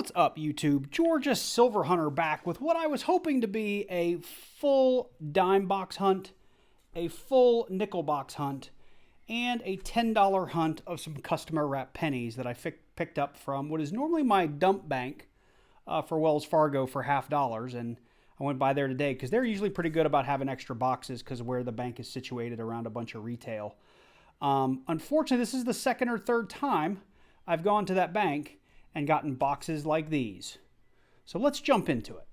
What's up, YouTube? Georgia Silver Hunter back with what I was hoping to be a full dime box hunt, a full nickel box hunt, and a $10 hunt of some customer wrap pennies that I picked up from what is normally my dump bank for Wells Fargo for $50. And I went by there today because they're usually pretty good about having extra boxes because of where the bank is situated around a bunch of retail. Unfortunately, this is the second or third time I've gone to that bank and gotten boxes like these. So let's jump into it.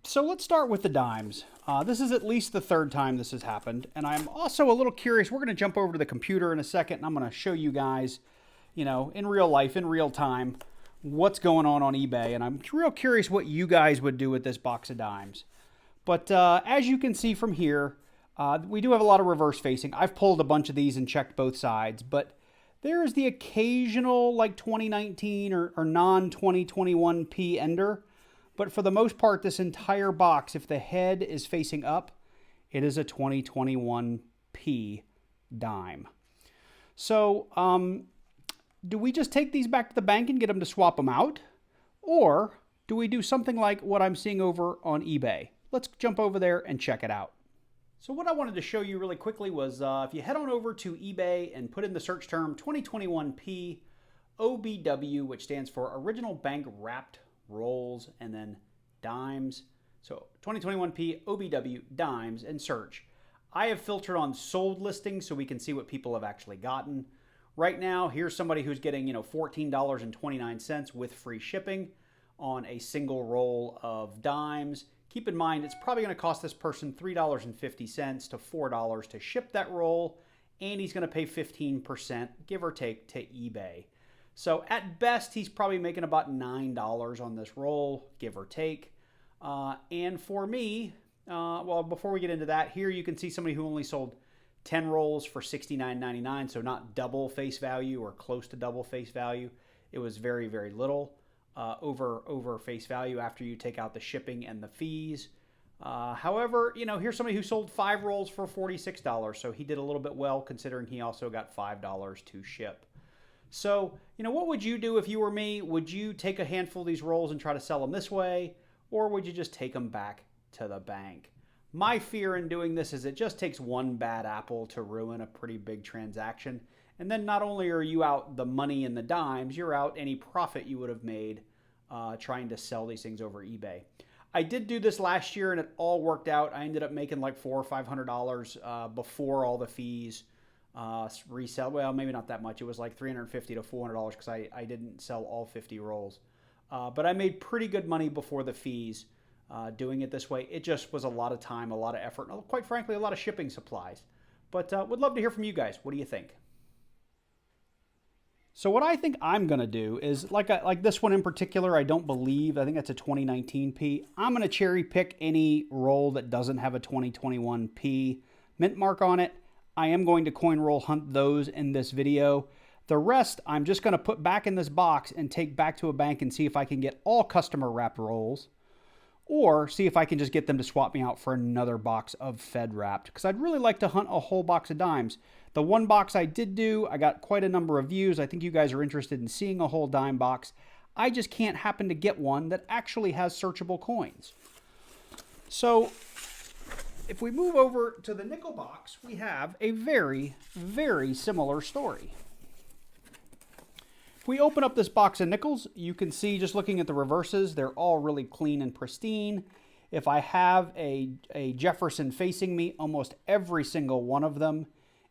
So let's start with the dimes. This is at least the third time this has happened, and I'm also a little curious. We're going to jump over to the computer in a second, and I'm going to show you guys, in real life, in real time, what's going on eBay, and I'm real curious what you guys would do with this box of dimes. But as you can see from here, we do have a lot of reverse facing. I've pulled a bunch of these and checked both sides, but there is the occasional like 2019 or non-2021P ender. But for the most part, this entire box, if the head is facing up, it is a 2021P dime. So do we just take these back to the bank and get them to swap them out? Or do we do something like what I'm seeing over on eBay? Let's jump over there and check it out. So what I wanted to show you really quickly was if you head on over to eBay and put in the search term 2021P OBW, which stands for Original Bank Wrapped Rolls, and then dimes. So 2021P OBW dimes, and search. I have filtered on sold listings so we can see what people have actually gotten. Right now, here's somebody who's getting $14.29 with free shipping on a single roll of dimes. Keep in mind, it's probably going to cost this person $3.50 to $4 to ship that roll, and he's going to pay 15%, give or take, to eBay. So at best, he's probably making about $9 on this roll, give or take. And for me, well, before we get into that, here you can see somebody who only sold 10 rolls for $69.99, so not double face value or close to double face value. It was very, very little. Over face value after you take out the shipping and the fees. However, here's somebody who sold 5 rolls for $46, so he did a little bit well considering he also got $5 to ship. So, what would you do if you were me? Would you take a handful of these rolls and try to sell them this way, or would you just take them back to the bank? My fear in doing this is it just takes one bad apple to ruin a pretty big transaction. And then not only are you out the money and the dimes, you're out any profit you would have made trying to sell these things over eBay. I did do this last year and it all worked out. I ended up making like $400 or $500 before all the fees. Resell, well, maybe not that much. It was like $350 to $400 because I didn't sell all 50 rolls. But I made pretty good money before the fees doing it this way. It just was a lot of time, a lot of effort, and quite frankly, a lot of shipping supplies. But would love to hear from you guys. What do you think? So what I think I'm going to do is, like this one in particular, I think that's a 2019P. I'm going to cherry pick any roll that doesn't have a 2021P mint mark on it. I am going to coin roll hunt those in this video. The rest, I'm just going to put back in this box and take back to a bank and see if I can get all customer wrapped rolls, or see if I can just get them to swap me out for another box of Fed wrapped, because I'd really like to hunt a whole box of dimes. The one box I did do, I got quite a number of views. I think you guys are interested in seeing a whole dime box. I just can't happen to get one that actually has searchable coins. So if we move over to the nickel box, we have a very, very similar story. If we open up this box of nickels, you can see, just looking at the reverses, they're all really clean and pristine. If I have a Jefferson facing me, almost every single one of them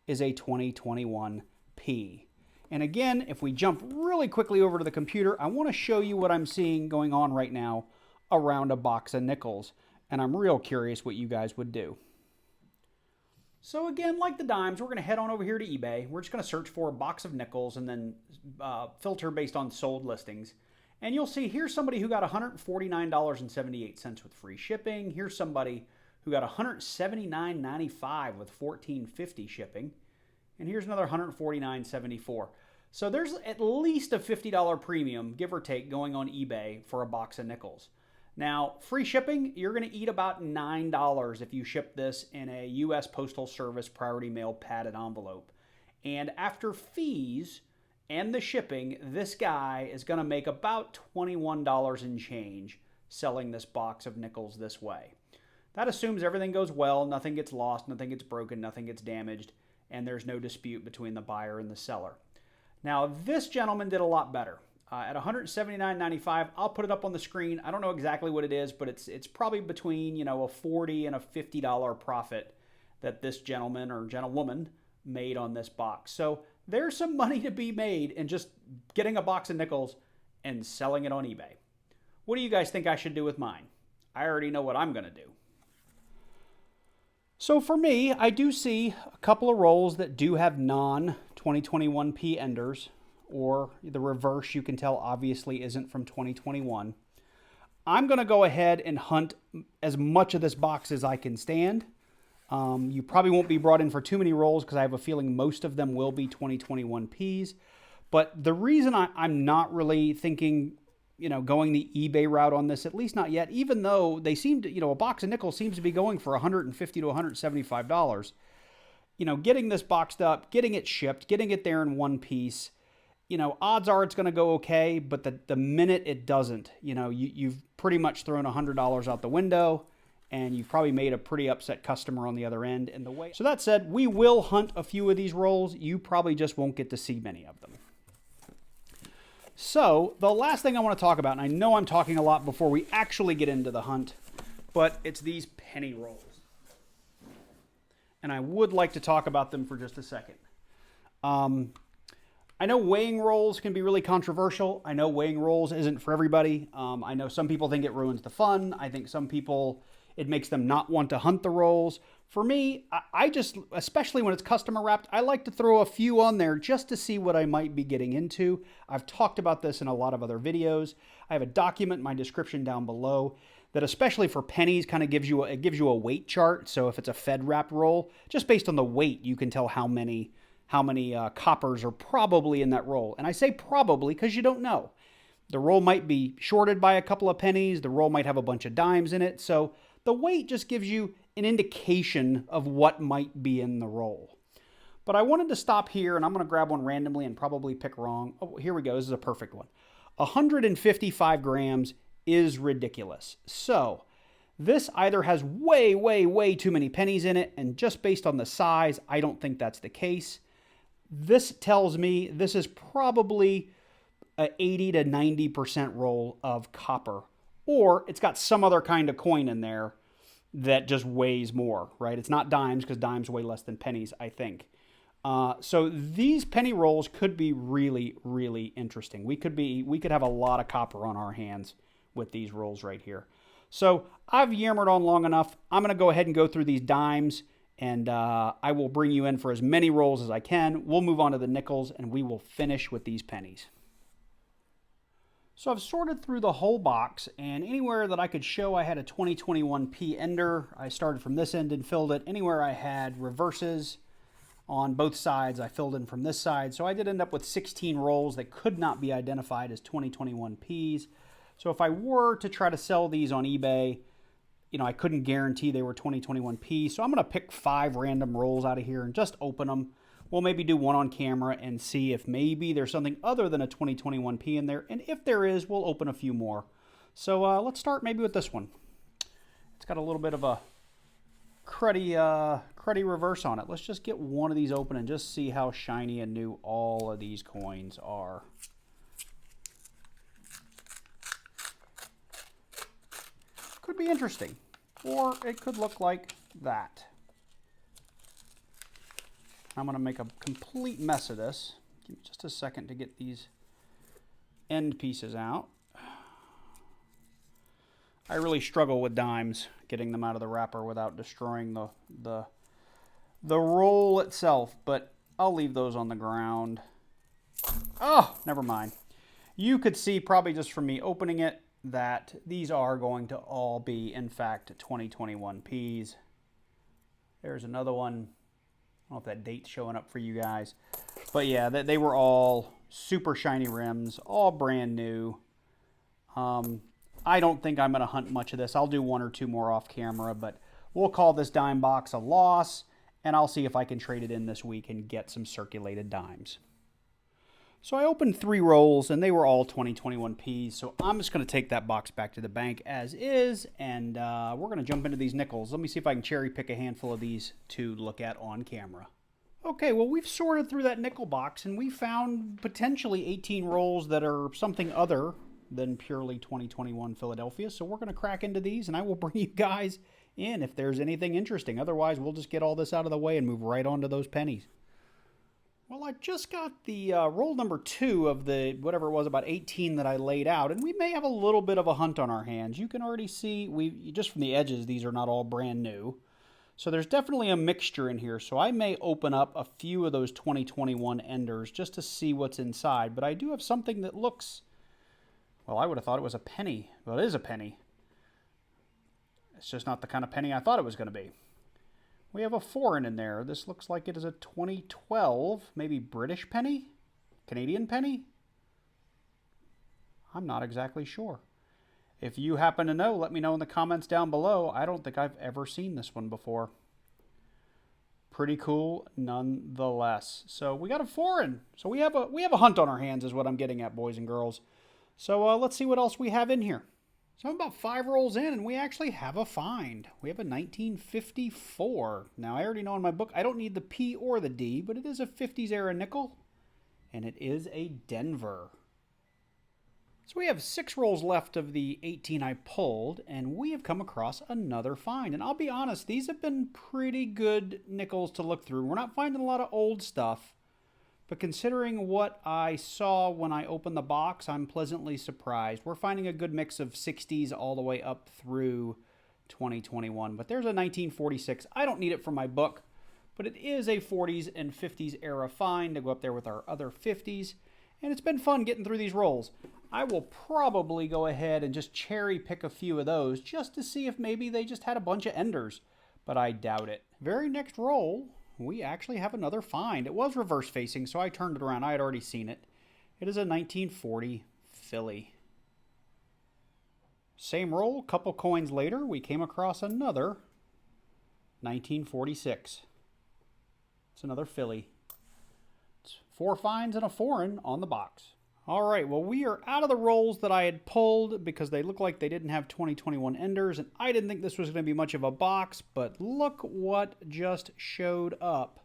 is a 2021P. And again, if we jump really quickly over to the computer, I want to show you what I'm seeing going on right now around a box of nickels. And I'm real curious what you guys would do. So again, like the dimes, we're going to head on over here to eBay. We're just going to search for a box of nickels and then filter based on sold listings. And you'll see here's somebody who got $149.78 with free shipping. Here's somebody who got $179.95 with $14.50 shipping. And here's another $149.74. So there's at least a $50 premium, give or take, going on eBay for a box of nickels. Now, free shipping, you're going to eat about $9 if you ship this in a U.S. Postal Service Priority Mail padded envelope. And after fees and the shipping, this guy is going to make about $21 and change selling this box of nickels this way. That assumes everything goes well, nothing gets lost, nothing gets broken, nothing gets damaged, and there's no dispute between the buyer and the seller. Now, this gentleman did a lot better. At $179.95, I'll put it up on the screen. I don't know exactly what it is, but it's probably between, a $40 and a $50 profit that this gentleman or gentlewoman made on this box. So there's some money to be made in just getting a box of nickels and selling it on eBay. What do you guys think I should do with mine? I already know what I'm going to do. So for me, I do see a couple of rolls that do have non-2021P enders, or the reverse, you can tell obviously isn't from 2021. I'm going to go ahead and hunt as much of this box as I can stand. You probably won't be brought in for too many rolls because I have a feeling most of them will be 2021Ps. But the reason I'm not really thinking, going the eBay route on this, at least not yet, even though they seem to, a box of nickels seems to be going for $150 to $175. Getting this boxed up, getting it shipped, getting it there in one piece, odds are it's going to go okay, but the minute it doesn't, you've pretty much thrown $100 out the window, and you've probably made a pretty upset customer on the other end. So that said, we will hunt a few of these rolls. You probably just won't get to see many of them. So the last thing I want to talk about, and I know I'm talking a lot before we actually get into the hunt, but it's these penny rolls. And I would like to talk about them for just a second. I know weighing rolls can be really controversial. I know weighing rolls isn't for everybody. I know some people think it ruins the fun. I think some people, it makes them not want to hunt the rolls. For me, I just, especially when it's customer wrapped, I like to throw a few on there just to see what I might be getting into. I've talked about this in a lot of other videos. I have a document in my description down below that, especially for pennies, kind of gives you a weight chart. So if it's a Fed wrapped roll, just based on the weight, you can tell how many coppers are probably in that roll. And I say probably because you don't know. The roll might be shorted by a couple of pennies. The roll might have a bunch of dimes in it. So the weight just gives you an indication of what might be in the roll. But I wanted to stop here, and I'm going to grab one randomly and probably pick wrong. Oh, here we go. This is a perfect one. 155 grams is ridiculous. So this either has way, way, way too many pennies in it, and just based on the size, I don't think that's the case. This tells me this is probably a 80 to 90% roll of copper, or it's got some other kind of coin in there that just weighs more, right? It's not dimes, because dimes weigh less than pennies, I think. So these penny rolls could be really, really interesting. We could have a lot of copper on our hands with these rolls right here. So I've yammered on long enough. I'm going to go ahead and go through these dimes, and I will bring you in for as many rolls as I can. We'll move on to the nickels, and we will finish with these pennies. So I've sorted through the whole box, and anywhere that I could show I had a 2021P ender, I started from this end and filled it. Anywhere I had reverses on both sides, I filled in from this side. So I did end up with 16 rolls that could not be identified as 2021Ps. So if I were to try to sell these on eBay, I couldn't guarantee they were 2021P. So I'm going to pick 5 random rolls out of here and just open them. We'll maybe do one on camera and see if maybe there's something other than a 2021P in there. And if there is, we'll open a few more. So let's start maybe with this one. It's got a little bit of a cruddy reverse on it. Let's just get one of these open and just see how shiny and new all of these coins are. Could be interesting, or it could look like that. I'm going to make a complete mess of this. Give me just a second to get these end pieces out. I really struggle with dimes, getting them out of the wrapper without destroying the roll itself, but I'll leave those on the ground. Oh, never mind. You could see probably just from me opening it that these are going to all be, in fact, 2021Ps. There's another one. I don't know if that date's showing up for you guys. But yeah, they were all super shiny rims, all brand new. I don't think I'm going to hunt much of this. I'll do one or two more off camera, but we'll call this dime box a loss, and I'll see if I can trade it in this week and get some circulated dimes. So I opened 3 rolls, and they were all 2021 Ps, so I'm just going to take that box back to the bank as is, and we're going to jump into these nickels. Let me see if I can cherry pick a handful of these to look at on camera. Okay, well, we've sorted through that nickel box, and we found potentially 18 rolls that are something other than purely 2021 Philadelphia. So we're going to crack into these, and I will bring you guys in if there's anything interesting. Otherwise, we'll just get all this out of the way and move right on to those pennies. Well, I just got the roll number 2 of the, whatever it was, about 18 that I laid out, and we may have a little bit of a hunt on our hands. You can already see, just from the edges, these are not all brand new. So there's definitely a mixture in here. So I may open up a few of those 2021 enders just to see what's inside. But I do have something that looks, well, I would have thought it was a penny. Well, it is a penny. It's just not the kind of penny I thought it was going to be. We have a foreign in there. This looks like it is a 2012, maybe British penny? Canadian penny? I'm not exactly sure. If you happen to know, let me know in the comments down below. I don't think I've ever seen this one before. Pretty cool nonetheless. So we got a foreign. So we have a hunt on our hands is what I'm getting at, boys and girls. So let's see what else we have in here. So I'm about 5 rolls in, and we actually have a find. We have a 1954. Now, I already know in my book I don't need the P or the D, but it is a 50s era nickel, and it is a Denver. So we have 6 rolls left of the 18 I pulled, and we have come across another find. And I'll be honest, these have been pretty good nickels to look through. We're not finding a lot of old stuff. But considering what I saw when I opened the box, I'm pleasantly surprised. We're finding a good mix of 60s all the way up through 2021. But there's a 1946. I don't need it for my book, but it is a 40s and 50s era find to go up there with our other 50s. And it's been fun getting through these rolls. I will probably go ahead and just cherry pick a few of those just to see if maybe they just had a bunch of enders. But I doubt it. Very next roll, we actually have another find. It was reverse facing, so I turned it around. I had already seen it. It is a 1940 Philly. Same roll, couple coins later, we came across another 1946. It's another Philly. It's 4 finds and a foreign on the box. All right, well, we are out of the rolls that I had pulled because they look like they didn't have 2021 enders, and I didn't think this was going to be much of a box, but look what just showed up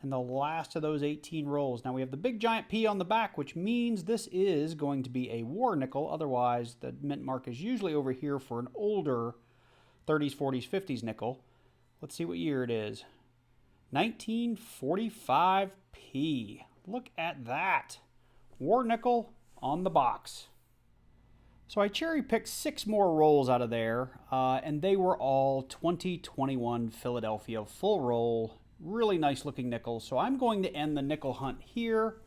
in the last of those 18 rolls. Now, we have the big giant P on the back, which means this is going to be a war nickel. Otherwise, the mint mark is usually over here for an older 30s, 40s, 50s nickel. Let's see what year it is. 1945 P. Look at that. War nickel on the box. So I cherry picked 6 more rolls out of there, and they were all 2021 Philadelphia full roll. Really nice looking nickels. So I'm going to end the nickel hunt here.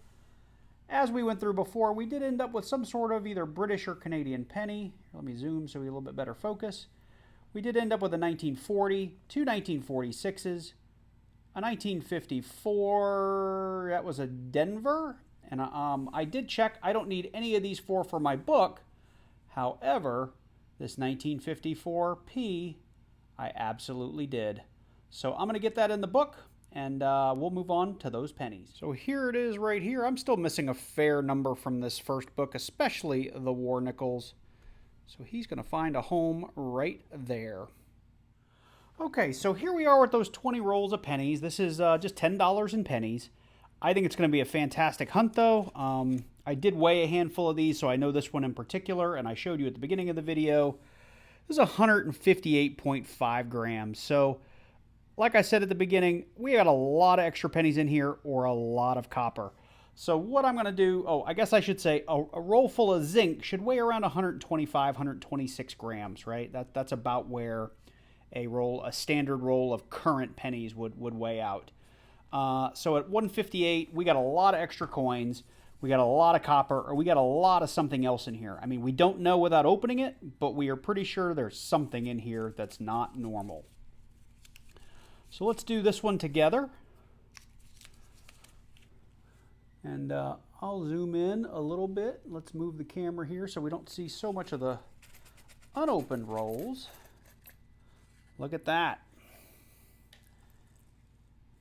As we went through before, we did end up with some sort of either British or Canadian penny. Let me zoom so we get a little bit better focus. We did end up with a 1940, 2 1946s, a 1954, that was a Denver. And I did check, I don't need any of these 4 for my book. However, this 1954 P, I absolutely did. So I'm going to get that in the book, and we'll move on to those pennies. So here it is right here. I'm still missing a fair number from this first book, especially the war nickels. So he's going to find a home right there. Okay, so here we are with those 20 rolls of pennies. This is just $10 in pennies. I think it's going to be a fantastic hunt, though. I did weigh a handful of these, so I know this one in particular, and I showed you at the beginning of the video. This is 158.5 grams. So, like I said at the beginning, we got a lot of extra pennies in here, or a lot of copper. So what I'm going to do, I guess I should say a roll full of zinc should weigh around 125, 126 grams, right? That's about where a standard roll of current pennies would weigh out. So at 158, we got a lot of extra coins, we got a lot of copper, or we got a lot of something else in here. I mean, we don't know without opening it, but we are pretty sure there's something in here that's not normal. So let's do this one together. And I'll zoom in a little bit. Let's move the camera here so we don't see so much of the unopened rolls. Look at that.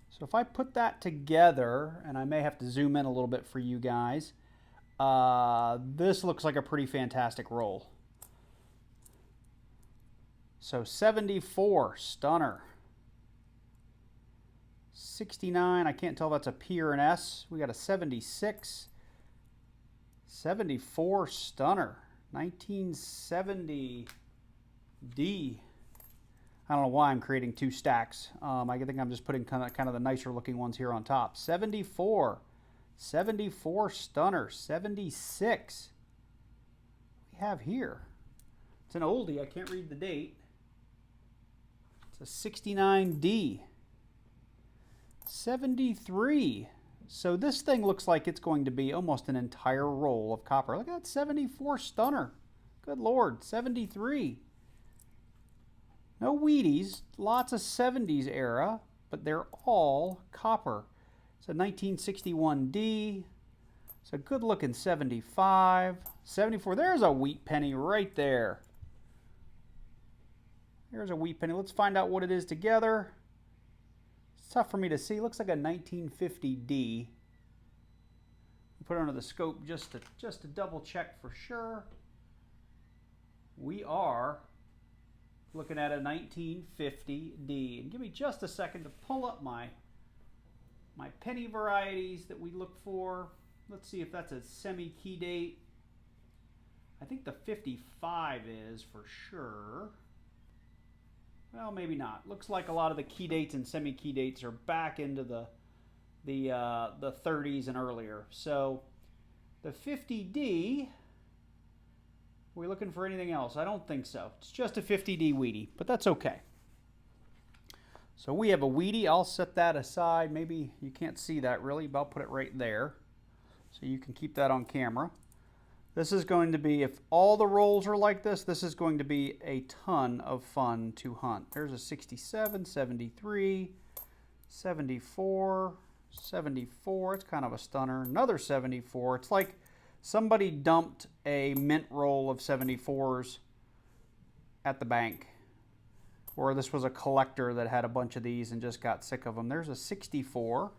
So if I put that together, and I may have to zoom in a little bit for you guys, this looks like a pretty fantastic roll. So 74, stunner. 69, I can't tell if that's a P or an S. We got a 76. 74, stunner. 1970 D. I don't know why I'm creating two stacks. I think I'm just putting kind of the nicer looking ones here on top. 74. 74 stunner. 76. We have here. It's an oldie. I can't read the date. It's a 69D. 73. So this thing looks like it's going to be almost an entire roll of copper. Look at that 74 stunner. Good Lord. 73. No Wheaties, lots of 70s era, but they're all copper. It's a 1961D. It's a good looking 75. 74, there's a wheat penny right there. There's a wheat penny. Let's find out what it is together. It's tough for me to see. Looks like a 1950D. Put it under the scope just to double check for sure. We are looking at a 1950D. And give me just a second to pull up my penny varieties that we look for. Let's see if that's a semi-key date. I think the 55 is for sure. Well, maybe not. Looks like a lot of the key dates and semi-key dates are back into the 30s and earlier. So the 50D, are we looking for anything else? I don't think so. It's just a 50D Wheatie, but that's okay. So we have a Wheatie. I'll set that aside. Maybe you can't see that really, but I'll put it right there so you can keep that on camera. This is going to be, if all the rolls are like this, this is going to be a ton of fun to hunt. There's a 67, 73, 74, 74. It's kind of a stunner. Another 74. It's like somebody dumped a mint roll of 74s at the bank, or this was a collector that had a bunch of these and just got sick of them. There's a 64.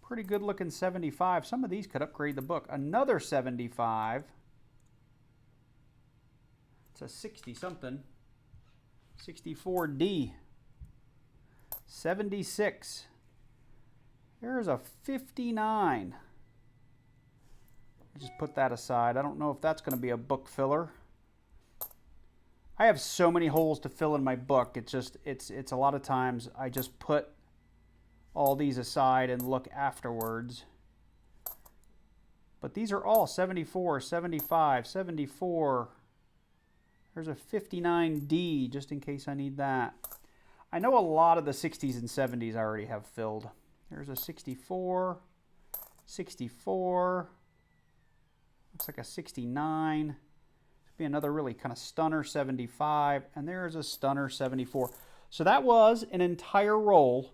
Pretty good looking 75. Some of these could upgrade the book. Another 75. It's a 60 something. 64D. 76. There's a 59. Just put that aside. I don't know if that's going to be a book filler. I have so many holes to fill in my book. It's a lot of times I just put all these aside and look afterwards. But these are all 74, 75, 74. There's a 59D just in case I need that. I know a lot of the 60s and 70s I already have filled. There's a 64, 64. Looks like a 69. Be another really kind of stunner 75. And there's a stunner 74. So that was an entire roll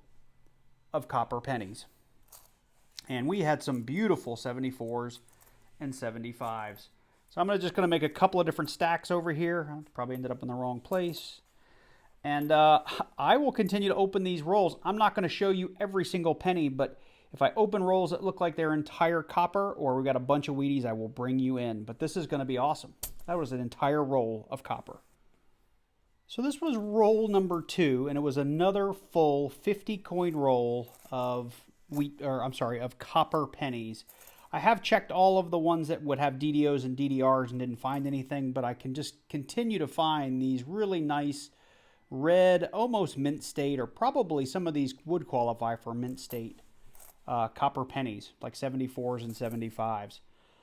of copper pennies. And we had some beautiful 74s and 75s. So I'm just going to make a couple of different stacks over here. I probably ended up in the wrong place. And I will continue to open these rolls. I'm not going to show you every single penny, but if I open rolls that look like they're entire copper or we got a bunch of Wheaties, I will bring you in. But this is going to be awesome. That was an entire roll of copper. So this was roll number 2, and it was another full 50 coin roll of copper pennies. I have checked all of the ones that would have DDOs and DDRs and didn't find anything, but I can just continue to find these really nice red, almost mint state, or probably some of these would qualify for mint state copper pennies, like 74s and 75s.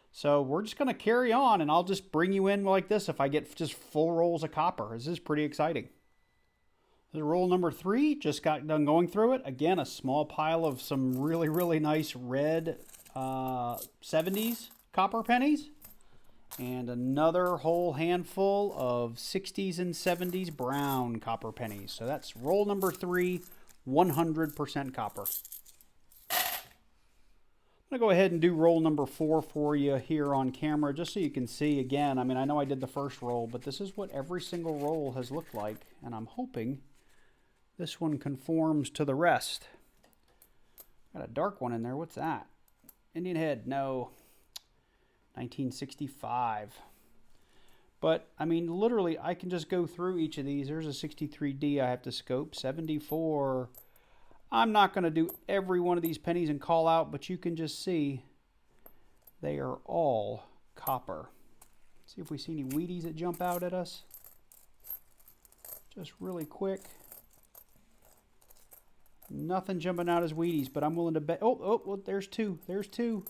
So we're just going to carry on, and I'll just bring you in like this if I get just full rolls of copper. This is pretty exciting. This is roll number 3. Just got done going through it. Again, a small pile of some really, really nice red 70s copper pennies. And another whole handful of 60s and 70s brown copper pennies. So that's roll number 3, 100% copper. I'm going to go ahead and do roll number 4 for you here on camera, just so you can see again. I mean, I know I did the first roll, but this is what every single roll has looked like, and I'm hoping this one conforms to the rest. Got a dark one in there. What's that? Indian head. No. 1965. But, I mean, literally, I can just go through each of these. There's a 63D I have to scope. 74. I'm not going to do every one of these pennies and call out, but you can just see they are all copper. See if we see any Wheaties that jump out at us. Just really quick. Nothing jumping out as Wheaties, but I'm willing to bet. Oh, well, there's two. There's two.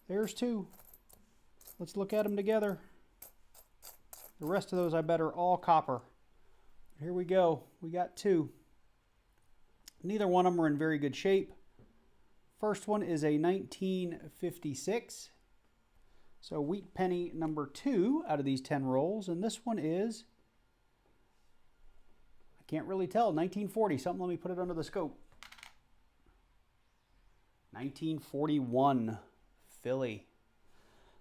There's two. Let's look at them together. The rest of those, I bet, are all copper. Here we go. We got two. Neither one of them are in very good shape. First one is a 1956. So wheat penny number 2 out of these 10 rolls. And this one is, I can't really tell, 1940. Something, let me put it under the scope. 1941, Philly.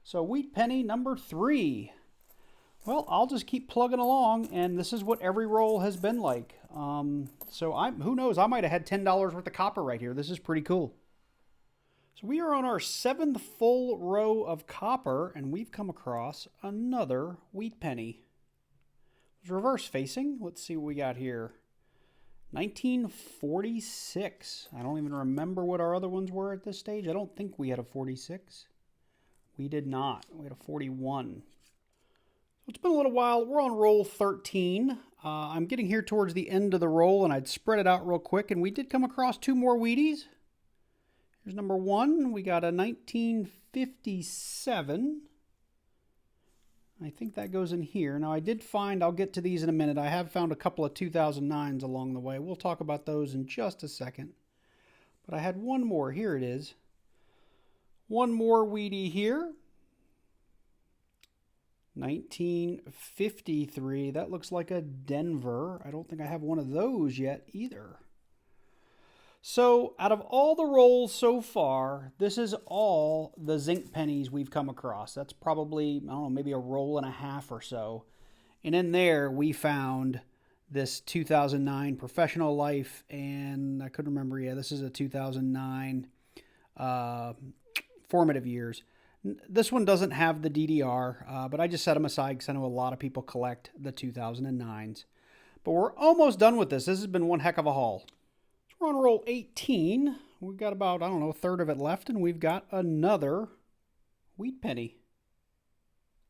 So wheat penny number 3. Well, I'll just keep plugging along, and this is what every roll has been like. So who knows, I might have had $10 worth of copper right here. This is pretty cool. So we are on our 7th full row of copper, and we've come across another wheat penny. It's reverse facing. Let's see what we got here. 1946. I don't even remember what our other ones were at this stage. I don't think we had a 46. We did not. We had a 41. It's been a little while. We're on roll 13. I'm getting here towards the end of the roll, and I'd spread it out real quick, and we did come across 2 more Wheaties. Here's number 1. We got a 1957. I think that goes in here. Now, I did find, I'll get to these in a minute, I have found a couple of 2009s along the way. We'll talk about those in just a second. But I had one more. Here it is. One more Wheatie here. 1953. That looks like a Denver. I don't think I have one of those yet either. So out of all the rolls so far, this is all the zinc pennies we've come across. That's probably, I don't know, maybe a roll and a half or so. And in there we found this 2009 Professional Life, and I couldn't remember, yeah, this is a 2009 Formative Years. This one doesn't have the DDR, but I just set them aside because I know a lot of people collect the 2009s. But we're almost done with this. This has been one heck of a haul. So we're on roll 18. We've got about, I don't know, a third of it left, and we've got another wheat penny.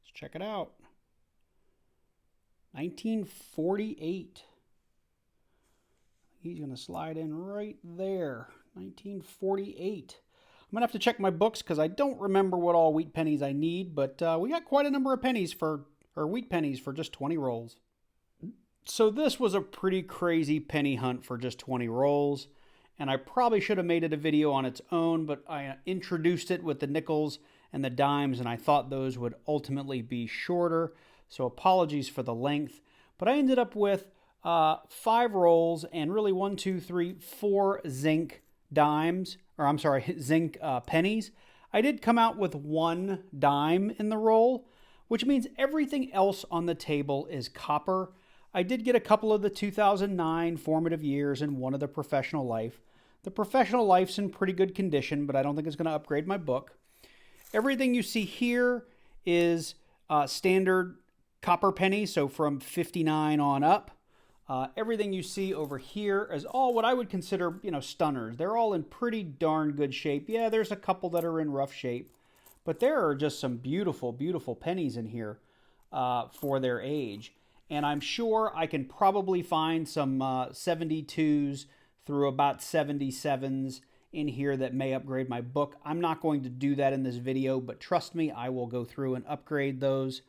Let's check it out. 1948. He's going to slide in right there. 1948. I'm going to have to check my books because I don't remember what all wheat pennies I need, but we got quite a number of pennies wheat pennies for just 20 rolls. So this was a pretty crazy penny hunt for just 20 rolls, and I probably should have made it a video on its own, but I introduced it with the nickels and the dimes, and I thought those would ultimately be shorter, so apologies for the length. But I ended up with 5 rolls and really 1, 2, 3, 4 zinc dimes, or I'm sorry, zinc pennies. I did come out with 1 dime in the roll, which means everything else on the table is copper. I did get a couple of the 2009 Formative Years and one of the Professional Life. The Professional Life's in pretty good condition, but I don't think it's going to upgrade my book. Everything you see here is standard copper pennies, so from 59 on up. Everything you see over here is all what I would consider, stunners. They're all in pretty darn good shape. Yeah, there's a couple that are in rough shape, but there are just some beautiful, beautiful pennies in here for their age. And I'm sure I can probably find some 72s through about 77s in here that may upgrade my book. I'm not going to do that in this video, but trust me, I will go through and upgrade those.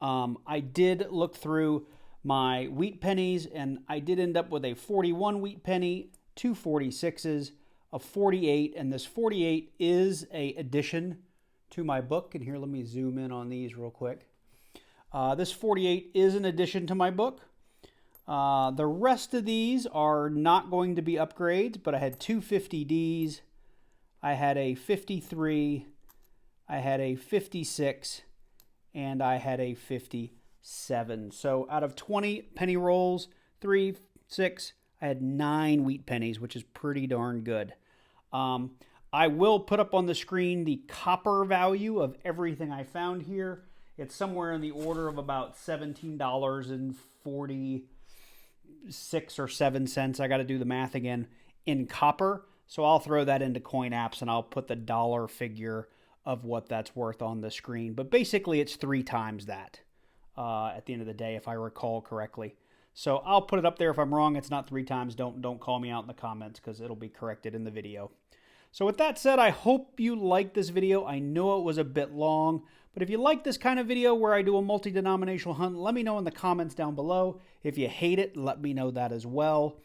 I did look through my wheat pennies, and I did end up with a 41 wheat penny, 2 46s, a 48, and this 48 is a addition to my book. And here, let me zoom in on these real quick. This 48 is an addition to my book. The rest of these are not going to be upgrades, but I had 2 50Ds, I had a 53, I had a 56, and I had a 57. So out of 20 penny rolls, 3, 6, I had 9 wheat pennies, which is pretty darn good. I will put up on the screen the copper value of everything I found here. It's somewhere in the order of about $17.46 or 7 cents. I got to do the math again in copper. So I'll throw that into Coin Apps and I'll put the dollar figure of what that's worth on the screen. But basically, it's 3 times that at the end of the day, if I recall correctly. So I'll put it up there. If I'm wrong, it's not 3 times. Don't call me out in the comments because it'll be corrected in the video. So with that said, I hope you liked this video. I know it was a bit long, but if you like this kind of video where I do a multi-denominational hunt, let me know in the comments down below. If you hate it, let me know that as well.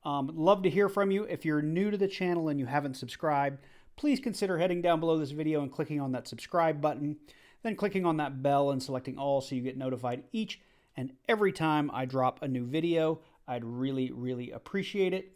Love to hear from you. If you're new to the channel and you haven't subscribed, please consider heading down below this video and clicking on that subscribe button, then clicking on that bell and selecting all so you get notified each and every time I drop a new video. I'd really, really appreciate it.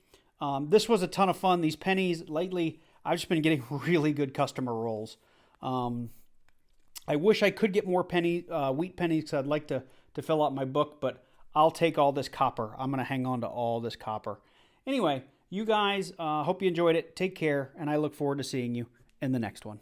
This was a ton of fun. These pennies lately, I've just been getting really good customer rolls. I wish I could get more wheat pennies because I'd like to fill out my book, but I'll take all this copper. I'm going to hang on to all this copper. Anyway, you guys, hope you enjoyed it. Take care, and I look forward to seeing you in the next one.